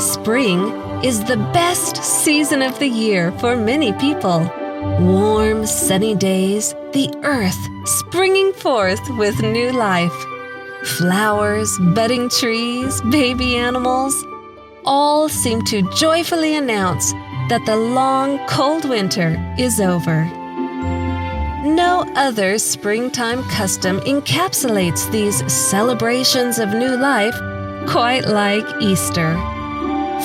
Spring is the best season of the year for many people. Warm, sunny days, the earth springing forth with new life. Flowers, budding trees, baby animals, all seem to joyfully announce that the long, cold winter is over. No other springtime custom encapsulates these celebrations of new life quite like Easter.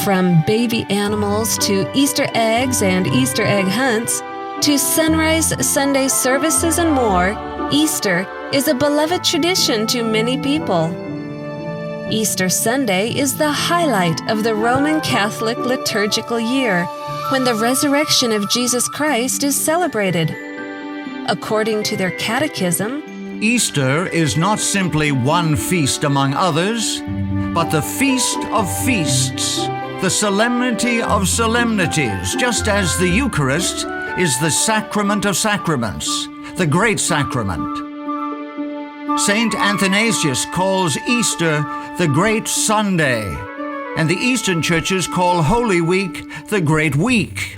From baby animals to Easter eggs and Easter egg hunts, to sunrise Sunday services and more, Easter is a beloved tradition to many people. Easter Sunday is the highlight of the Roman Catholic liturgical year, when the resurrection of Jesus Christ is celebrated. According to their catechism, Easter is not simply one feast among others, but the feast of feasts, the solemnity of solemnities, just as the Eucharist is the sacrament of sacraments, the great sacrament. Saint Athanasius calls Easter the Great Sunday, and the Eastern churches call Holy Week the Great Week,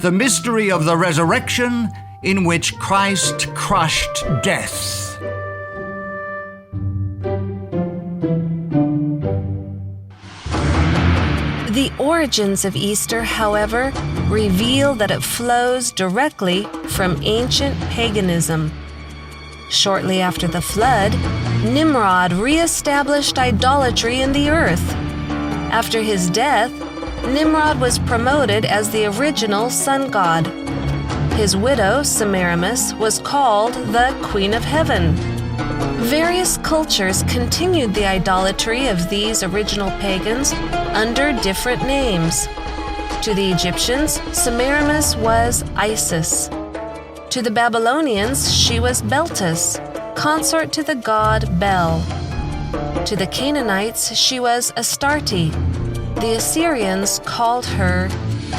the mystery of the resurrection in which Christ crushed death. The origins of Easter, however, reveal that it flows directly from ancient paganism. Shortly after the flood, Nimrod re-established idolatry in the earth. After his death, Nimrod was promoted as the original sun god. His widow, Semiramis, was called the Queen of Heaven. Various cultures continued the idolatry of these original pagans under different names. To the Egyptians, Semiramis was Isis. To the Babylonians, she was Beltis, consort to the god Bel. To the Canaanites, she was Astarte. The Assyrians called her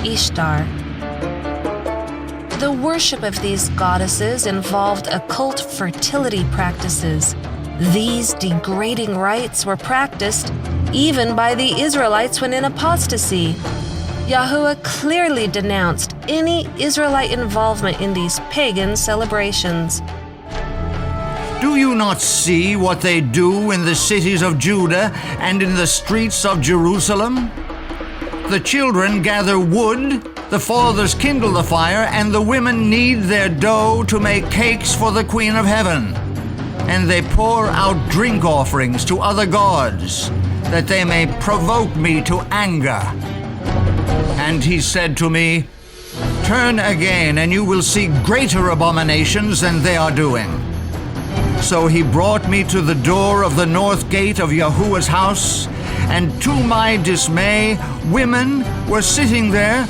Ishtar. The worship of these goddesses involved occult fertility practices. These degrading rites were practiced even by the Israelites when in apostasy. Yahuwah clearly denounced any Israelite involvement in these pagan celebrations. Do you not see what they do in the cities of Judah and in the streets of Jerusalem? The children gather wood, the fathers kindle the fire, and the women knead their dough to make cakes for the Queen of Heaven. And they pour out drink offerings to other gods, that they may provoke me to anger. And he said to me, Turn again, and you will see greater abominations than they are doing. So he brought me to the door of the north gate of Yahuwah's house, and to my dismay, women were sitting there,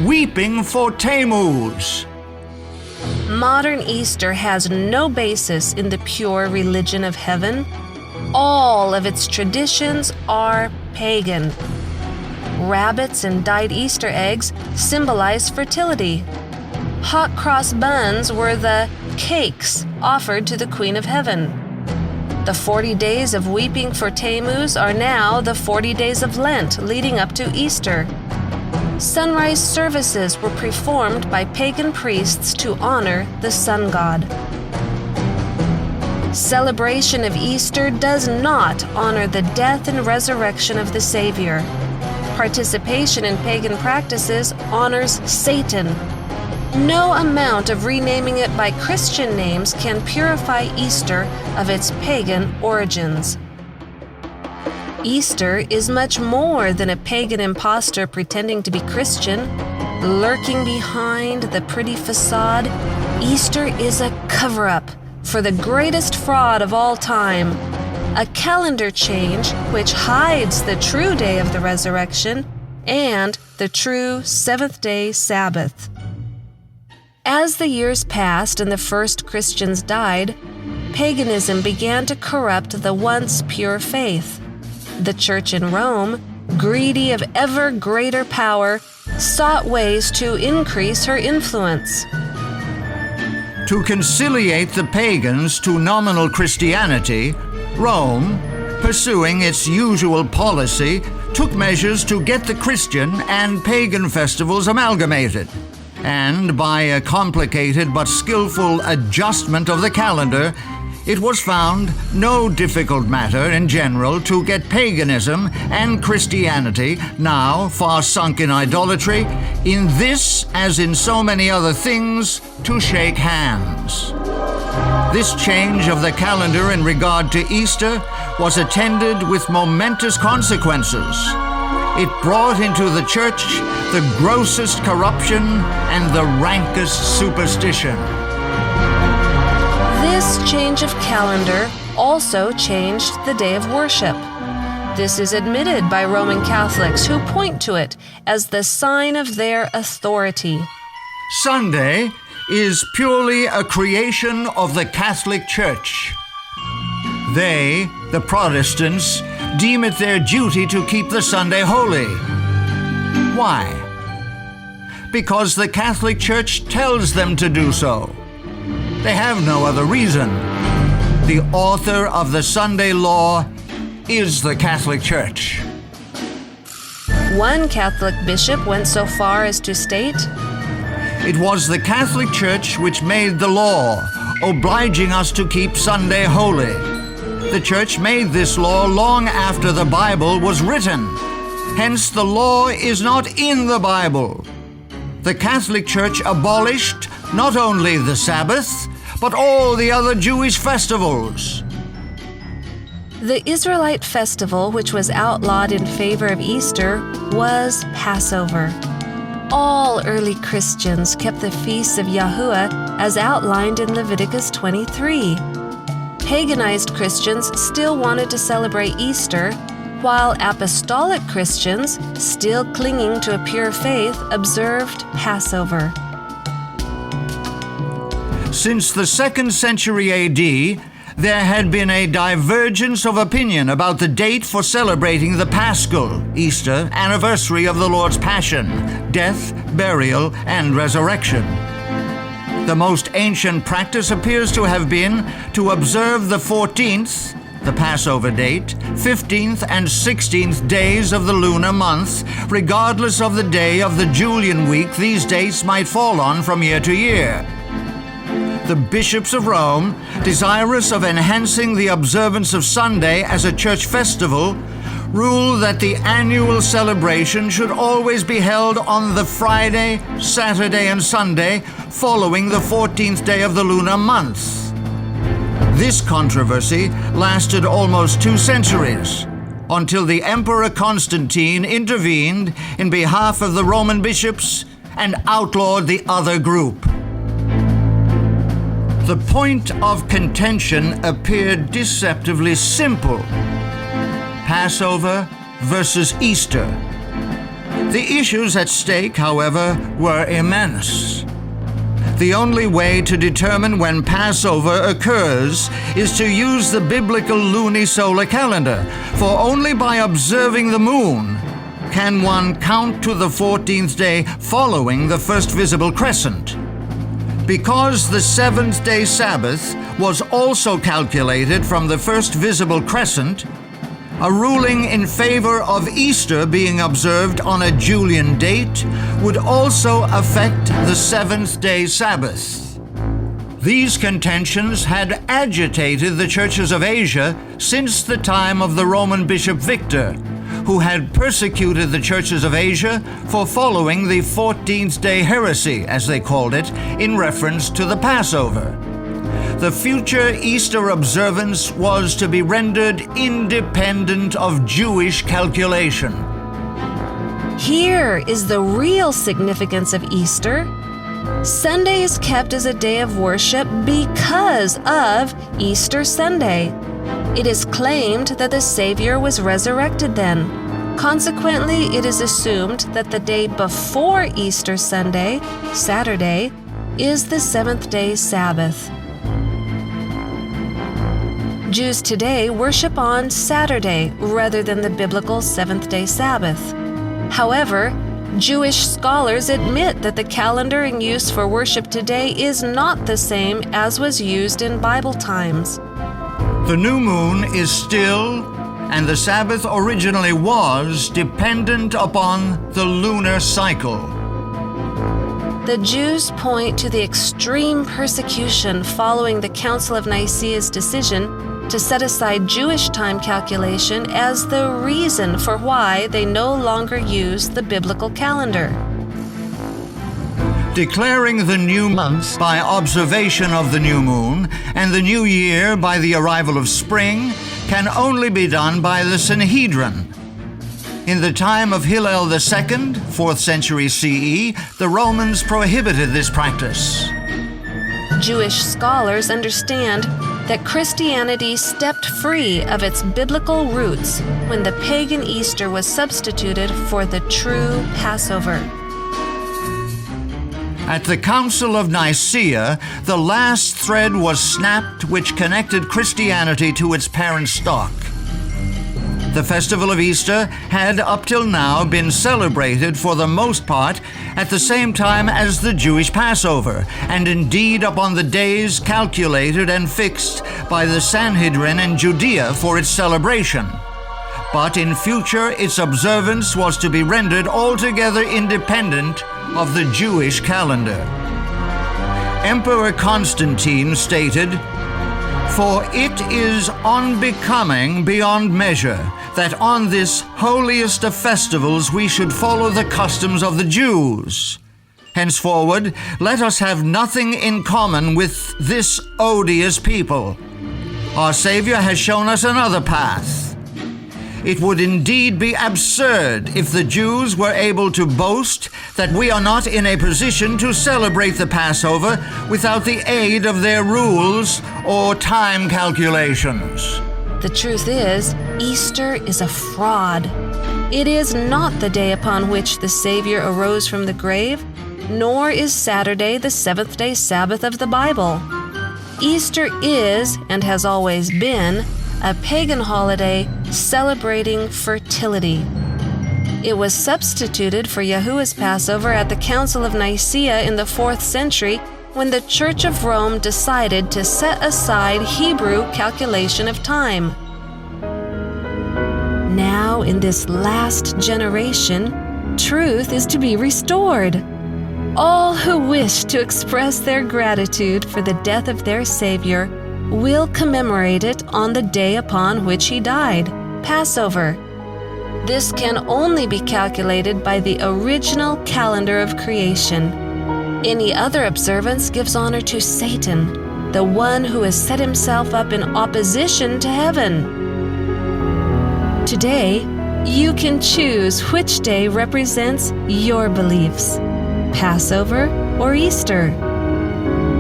weeping for Tammuz. Modern Easter has no basis in the pure religion of heaven. All of its traditions are pagan. Rabbits and dyed Easter eggs symbolize fertility. Hot cross buns were the cakes offered to the Queen of Heaven. The 40 days of weeping for Tammuz are now the 40 days of Lent leading up to Easter. Sunrise services were performed by pagan priests to honor the sun god. Celebration of Easter does not honor the death and resurrection of the Savior. Participation in pagan practices honors Satan. No amount of renaming it by Christian names can purify Easter of its pagan origins. Easter is much more than a pagan impostor pretending to be Christian, lurking behind the pretty facade. Easter is a cover-up for the greatest fraud of all time, a calendar change which hides the true day of the resurrection and the true seventh-day Sabbath. As the years passed and the first Christians died, paganism began to corrupt the once pure faith. The Church in Rome, greedy of ever greater power, sought ways to increase her influence. To conciliate the pagans to nominal Christianity, Rome, pursuing its usual policy, took measures to get the Christian and pagan festivals amalgamated, and by a complicated but skillful adjustment of the calendar, it was found no difficult matter in general to get paganism and Christianity, now far sunk in idolatry, in this as in so many other things, to shake hands. This change of the calendar in regard to Easter was attended with momentous consequences. It brought into the church the grossest corruption and the rankest superstition. This change of calendar also changed the day of worship. This is admitted by Roman Catholics, who point to it as the sign of their authority. Sunday is purely a creation of the Catholic Church. They, the Protestants, deem it their duty to keep the Sunday holy. Why? Because the Catholic Church tells them to do so. They have no other reason. The author of the Sunday law is the Catholic Church. One Catholic bishop went so far as to state, It was the Catholic Church which made the law, obliging us to keep Sunday holy. The Church made this law long after the Bible was written. Hence, the law is not in the Bible. The Catholic Church abolished not only the Sabbath, but all the other Jewish festivals. the Israelite festival, which was outlawed in favor of Easter, was Passover. All early Christians kept the feasts of Yahuwah as outlined in Leviticus 23. Paganized Christians still wanted to celebrate Easter, while apostolic Christians, still clinging to a pure faith, observed Passover. Since the 2nd century AD, there had been a divergence of opinion about the date for celebrating the Paschal, Easter, anniversary of the Lord's Passion, death, burial, and resurrection. The most ancient practice appears to have been to observe the 14th, the Passover date, 15th and 16th days of the lunar month, regardless of the day of the Julian week these dates might fall on from year to year. The bishops of Rome, desirous of enhancing the observance of Sunday as a church festival, ruled that the annual celebration should always be held on the Friday, Saturday, and Sunday following the 14th day of the lunar month. This controversy lasted almost 2 centuries, until the Emperor Constantine intervened in behalf of the Roman bishops and outlawed the other group. The point of contention appeared deceptively simple: Passover versus Easter. The issues at stake, however, were immense. The only way to determine when Passover occurs is to use the biblical lunisolar calendar, for only by observing the moon can one count to the 14th day following the first visible crescent. Because the 7th-day Sabbath was also calculated from the first visible crescent, a ruling in favor of Easter being observed on a Julian date would also affect the 7th-day Sabbath. These contentions had agitated the churches of Asia since the time of the Roman Bishop Victor, who had persecuted the churches of Asia for following the 14th-day heresy, as they called it, in reference to the Passover. The future Easter observance was to be rendered independent of Jewish calculation. Here is the real significance of Easter. Sunday is kept as a day of worship because of Easter Sunday. It is claimed that the Savior was resurrected then. Consequently, it is assumed that the day before Easter Sunday, Saturday, is the 7th-day Sabbath. Jews today worship on Saturday rather than the biblical 7th-day Sabbath. However, Jewish scholars admit that the calendar in use for worship today is not the same as was used in Bible times. The new moon is still and the Sabbath originally was dependent upon the lunar cycle. The Jews point to the extreme persecution following the Council of Nicaea's decision to set aside Jewish time calculation as the reason for why they no longer use the biblical calendar. Declaring the new month by observation of the new moon and the new year by the arrival of spring can only be done by the Sanhedrin. In the time of Hillel II, 4th century CE, the Romans prohibited this practice. Jewish scholars understand that Christianity stepped free of its biblical roots when the pagan Easter was substituted for the true Passover. At the Council of Nicaea, the last thread was snapped which connected Christianity to its parent stock. The festival of Easter had up till now been celebrated for the most part at the same time as the Jewish Passover, and indeed upon the days calculated and fixed by the Sanhedrin in Judea for its celebration. But in future its observance was to be rendered altogether independent of the Jewish calendar. Emperor Constantine stated, "For it is unbecoming beyond measure that on this holiest of festivals we should follow the customs of the Jews. Henceforward, let us have nothing in common with this odious people. Our Savior has shown us another path. It would indeed be absurd if the Jews were able to boast that we are not in a position to celebrate the Passover without the aid of their rules or time calculations." The truth is, Easter is a fraud. It is not the day upon which the Savior arose from the grave, nor is Saturday the seventh-day Sabbath of the Bible. Easter is, and has always been, a pagan holiday celebrating fertility. It was substituted for Yahuwah's Passover at the Council of Nicaea in the 4th century when the Church of Rome decided to set aside Hebrew calculation of time. Now, in this last generation, truth is to be restored. All who wish to express their gratitude for the death of their Savior will commemorate it on the day upon which he died, Passover. This can only be calculated by the original calendar of creation. Any other observance gives honor to Satan, the one who has set himself up in opposition to heaven. Today, you can choose which day represents your beliefs, Passover or Easter.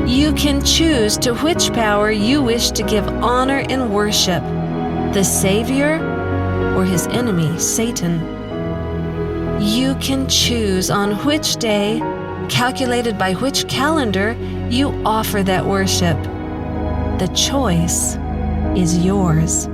You can choose to which power you wish to give honor and worship, the Savior or his enemy, Satan. You can choose on which day, calculated by which calendar, you offer that worship. The choice is yours.